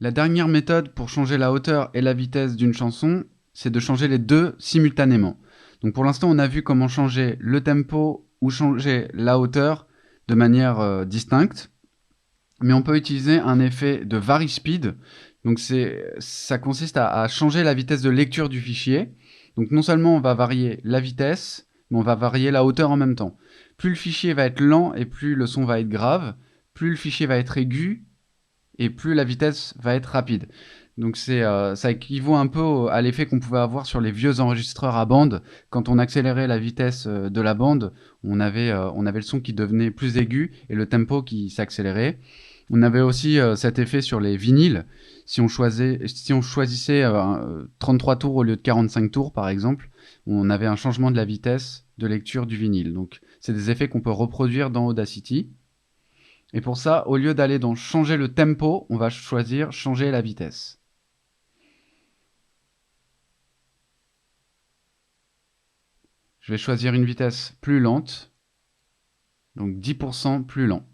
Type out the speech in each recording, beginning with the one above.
La dernière méthode pour changer la hauteur et la vitesse d'une chanson, c'est de changer les deux simultanément. Donc pour l'instant, on a vu comment changer le tempo ou changer la hauteur de manière distincte. Mais on peut utiliser un effet de vari-speed. Donc ça consiste à changer la vitesse de lecture du fichier. Donc non seulement on va varier la vitesse, mais on va varier la hauteur en même temps. Plus le fichier va être lent et plus le son va être grave, plus le fichier va être aigu et plus la vitesse va être rapide. Donc ça équivaut un peu à l'effet qu'on pouvait avoir sur les vieux enregistreurs à bande. Quand on accélérait la vitesse de la bande, on avait le son qui devenait plus aigu et le tempo qui s'accélérait. On avait aussi cet effet sur les vinyles. Si on choisissait 33 tours au lieu de 45 tours, par exemple, on avait un changement de la vitesse de lecture du vinyle. Donc, c'est des effets qu'on peut reproduire dans Audacity. Et pour ça, au lieu d'aller dans changer le tempo, on va choisir changer la vitesse. Je vais choisir une vitesse plus lente, donc 10% plus lent.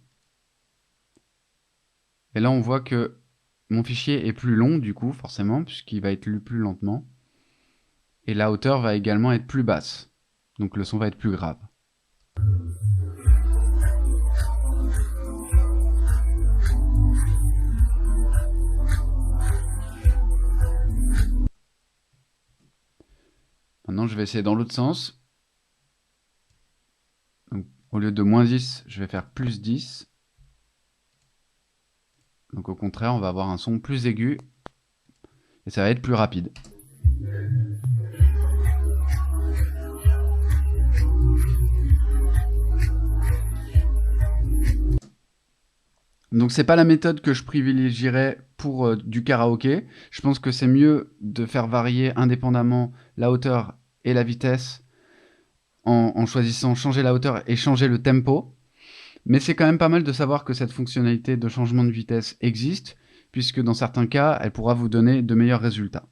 Et là, on voit que mon fichier est plus long, du coup, forcément, puisqu'il va être lu plus lentement. Et la hauteur va également être plus basse. Donc le son va être plus grave. Maintenant, je vais essayer dans l'autre sens. Donc, au lieu de moins 10, je vais faire plus 10. Donc au contraire, on va avoir un son plus aigu. Et ça va être plus rapide. Donc c'est pas la méthode que je privilégierais pour du karaoké. Je pense que c'est mieux de faire varier indépendamment la hauteur et la vitesse en choisissant changer la hauteur et changer le tempo. Mais c'est quand même pas mal de savoir que cette fonctionnalité de changement de vitesse existe, puisque dans certains cas, elle pourra vous donner de meilleurs résultats.